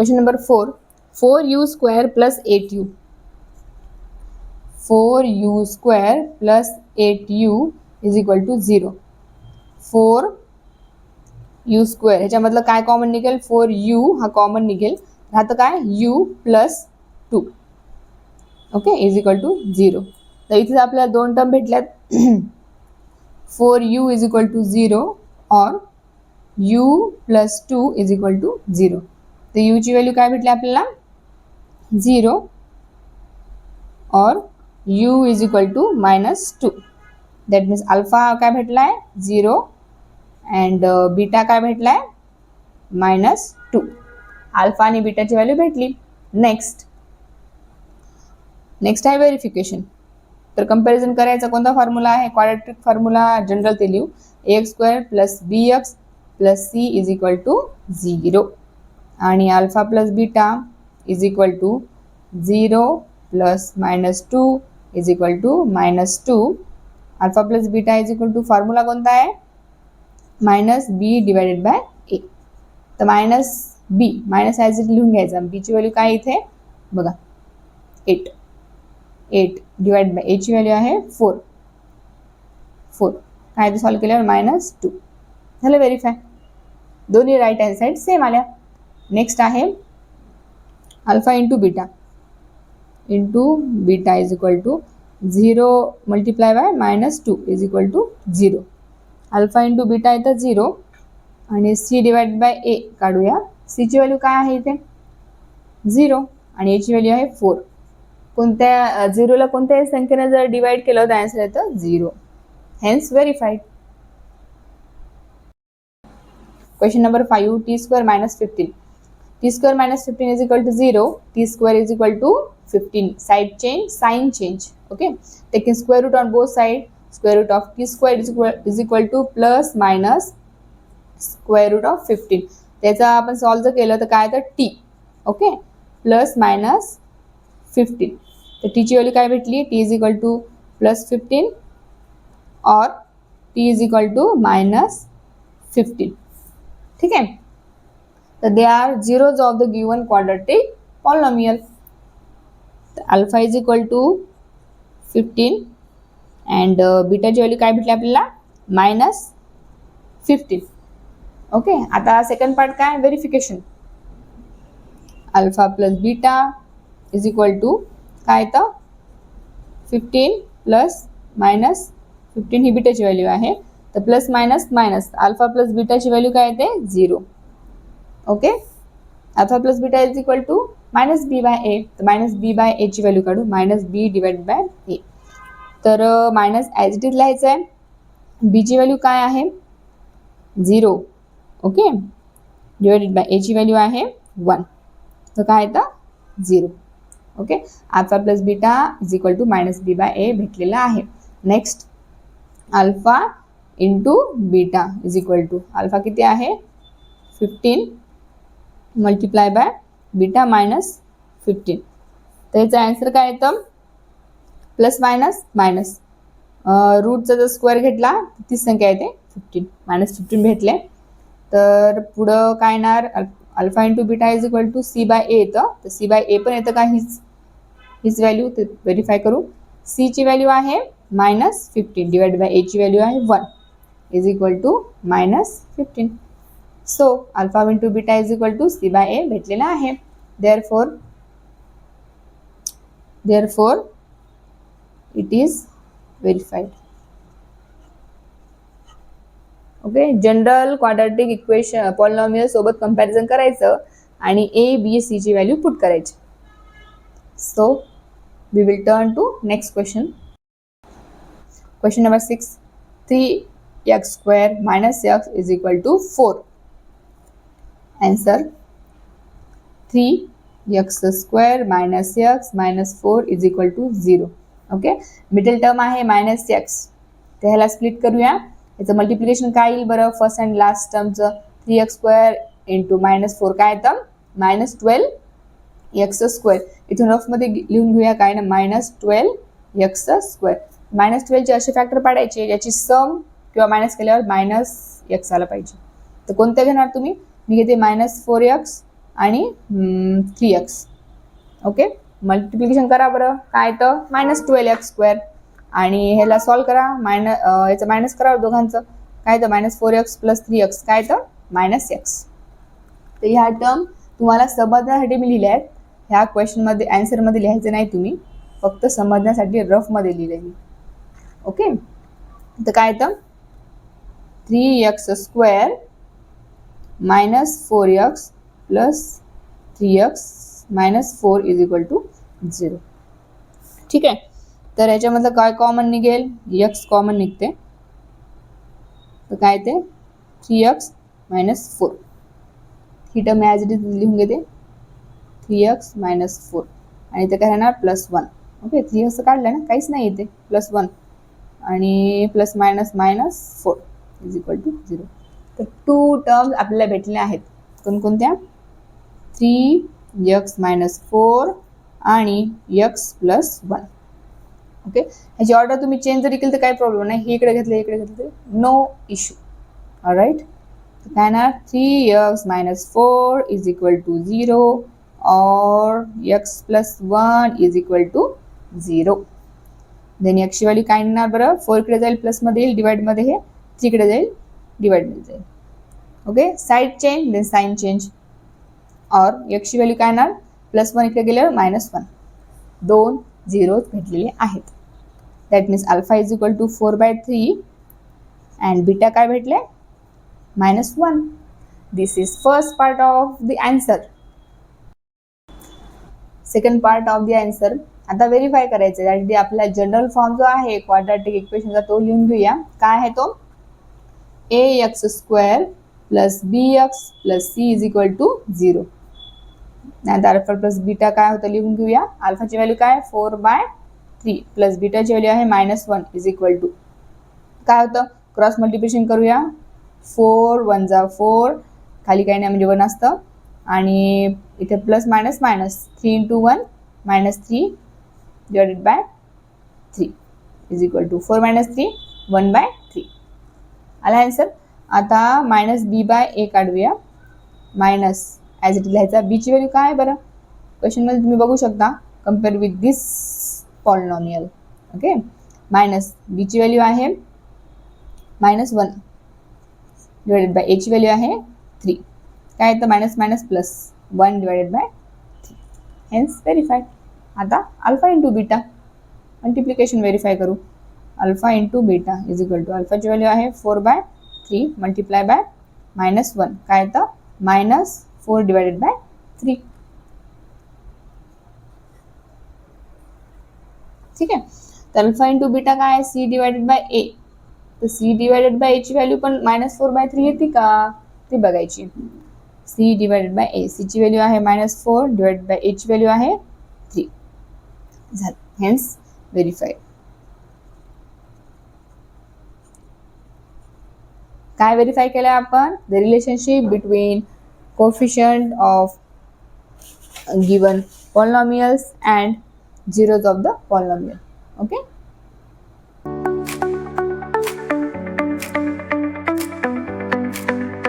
Question number 4, 4u square plus 8u. 4u square plus 8u is equal to 0. 4u square ह्याच्यामधलं काय common निघेल, 4u हा common निघेल, राहतं काय u plus 2. Okay, is equal to 0. तर इथे आपल्याला दोन टर्म भेटल्यात, 4u इज इक्वल टू 0 और u plus 2 is equal to 0. तर u ची व्हॅल्यू काय भेटली आपल्याला 0 और u is equal to -2. That means alpha काय भेटला आहे 0 अँड बीटा काय भेटला आहे -2. अल्फा आणि बीटाची व्हॅल्यू भेटली. नेक्स्ट आहे व्हेरिफिकेशन. तर कंपॅरिझन करायचा कोणता फॉर्म्युला आहे, क्वाड्रॅटिक फॉर्म्युला जनरल ते लिहू, ax² plus bx plus c is equal to 0 आणि alpha plus beta is equal to 0 plus -2 is equal to -2. Alpha plus beta is equal to formula कोणता आहे -b divided by a. तर -b minus as it लिहून घ्यायचा. b ची value काय इथे बघा 8 डिवाइड बाय a ची व्हॅल्यू आहे 4. काय ते सॉल्व्ह केल्यावर -2 झालं व्हेरीफाय. दोन्ही राईट हँड साईड सेम आल्या. नेक्स्ट आहे alpha into beta is equal to 0 multiply by -2 is equal to 0. Alpha into beta येतं 0 आणि c डिवाइड बाय a काढूया. c ची व्हॅल्यू काय आहे इथे 0 आणि a ची व्हॅल्यू आहे 4. कोणत्या 0ला कोणत्याही संख्येने जर डिवाइड केलं तर आन्सर येतं 0. Hence verified. Question number 5, t² - 15. t² - 15 is equal to 0. t² is equal to 15. Side change, sign change. Okay. Taking square root on both sides. Square root of t² is equal to plus minus square root of 15. त्याचा आपण solve जर केलं तर काय तर t. Okay, plus minus 15. तर t ची value काय भेटली, t इज इक्वल टू +15 और t इज इक्वल टू -15. ठीक है. तर they are zeros of the given quadratic polynomial. Alpha is equal to 15 and बीटाची व्हॅल्यू काय भेटली आपल्याला -15. ओके, आता सेकंड पार्ट काय verification. Alpha plus beta is equal to काय तर 15 प्लस -15 ही बीटाची व्हॅल्यू आहे. तर plus minus minus alpha plus बीटाची व्हॅल्यू काय येते 0. Okay, alpha plus beta is equal to -b by a. तर -b बाय a ची व्हॅल्यू काढू, -b डिवाइड बाय a. तर मायनस ॲज इट इज लिहायचं आहे. b ची व्हॅल्यू काय आहे 0. ओके, डिवाइडेड बाय a ची व्हॅल्यू आहे 1. तर काय येतं 0. Okay, alpha plus beta is equal to -b by a भेटलेला आहे. Next alpha into beta is equal to alpha किती आहे 15 मल्टिप्लाय बाय बीटा -15. तर याचा आन्सर काय येतं प्लस मायनस मायनस रूटचा जर स्क्वेअर घेतला तीच संख्या येते 15 -15 भेटले. तर पुढं काय येणार alpha into beta is equal to c by a येतं. तर c बाय a पण येतं का हीच व्हॅल्यू ते व्हेरीफाय करू. c ची व्हॅल्यू आहे -15 डिवाइड बाय a ची व्हॅल्यू आहे 1 is equal to -15. So alpha into beta is equal to c by a भेटलेला आहे. therefore it is verified. Okay, general quadratic equation polynomial सोबत कंपॅरिझन करायचं आणि a b c ची value put करायची. So we will turn to next question. Question number 6, 3x² - x is equal to 4. आन्सर 3x² - x - 4 is equal to 0. Okay, middle term आहे -x. तर ह्याला split करूया. याचं मल्टिप्लिकेशन काय येईल बरं, फर्स्ट अँड लास्ट टर्मचं 3x² इंटू -4 काय येतं -12x². इथून रफमध्ये लिहून घेऊया काय ना -12x². -12चे असे फॅक्टर पाडायचे ज्याची सम किंवा मायनस केल्यावर -x आला पाहिजे. तर कोणतं घेणार तुम्ही, मी घेते -4x आणि 3x. ओके, मल्टिप्लिकेशन करा बरं, काय तर -12x². आणि ह्याला सॉल्व करा, याचं मायनस करा दोघांचं, काय तर -4x + 3x, काय तर -x. तर ह्या टर्म तुम्हाला समजण्यासाठी मी लिहिल्या आहेत. ह्या क्वेश्चनमध्ये आन्सरमध्ये लिहायचं नाही तुम्ही, फक्त समजण्यासाठी रफमध्ये लिहिले मी. ओके, तर काय तर 3x² - 4x + 3x - 4 = 0. ठीक आहे, तर याच्यामधलं काय कॉमन निघेल, x कॉमन निघते, तर काय ते 3x - 4. He term as it is लिहून घेते, 3x - 4, आणि इथे काय राहणार +1. ओके, 3 असं काढलं ना, काहीच नाही इथे, +1 आणि +, -4 = 0. तर 2 टर्म्स आपल्याला भेटल्या आहेत. कोणकोणत्या, 3x - 4 आणि x + 1. ओके, ह्याची ऑर्डर तुम्ही चेंज जरी केली तर काही प्रॉब्लेम नाही, हे इकडे घेतलं इकडे घेतलं, नो इश्यू. ऑलराईट, काय ना 3x - 4 = 0 or x + 1 = 0. Then एक्सची value काय येणार बरं, 4 इकडे जाईल प्लसमध्ये येईल, डिवाइडमध्ये हे 3 इकडे जाईल, डिवाइडमध्ये जाईल. Okay, side change, then sign change. और एक्सची व्हॅल्यू काय येणार, +1 इकडे गेल्यावर -1. 2 झिरोज भेटलेले आहेत. That means alpha = 4/3 and beta काय भेटले, -1. This is first part of the answer. Second part of the answer आता व्हेरीफाय करायचं, त्यासाठी आपला जनरल फॉर्म जो आहे क्वाड्रॅटिक इक्वेशनचा तो लिहून घेऊया. काय आहे तो, ax² + bx + c = 0. आता अल्फा प्लस बीटा काय होतं लिहून घेऊया. अल्फाची व्हॅल्यू काय, 4/3 प्लस बीटाची व्हॅल्यू आहे -1 = काय होतं, क्रॉस मल्टिप्लिकेशन करूया. 4 1 जा 4, खाली काही नाही म्हणजे 1 असतं, आणि इथे प्लस मायनस मायनस, 3 × 1 -3 /3 = 4 - 3 1/3. आला आन्सर. आता -b/a काढूया. मायनस ॲज इट लिहायचा, बीची व्हॅल्यू काय आहे बरं, क्वेश्चनमध्ये तुम्ही बघू शकता, compare with this polynomial. Okay, minus बीची व्हॅल्यू आहे -1 / एची व्हॅल्यू आहे 3, काय येतं minus minus plus 1 / 3. Hence verified. आता अल्फा × बीटा मल्टिप्लिकेशन व्हेरीफाय करू. अल्फा × बीटा = अल्फाची व्हॅल्यू आहे 4/3 मल्टिप्लाय बाय -1, काय येतं -4 / 3. ठीक आहे, तर अल्फा × बीटा काय आहे, c / a. तर c / a ची व्हॅल्यू पण -4/3 येते का ते बघायची. c / a, c ची व्हॅल्यू आहे -4 / a ची व्हॅल्यू आहे 3. झालं, हेन्स व्हेरीफाईड. काय व्हेरीफाय केलं आपण, the relationship between coefficient of given polynomials and zeros of the polynomial. Okay,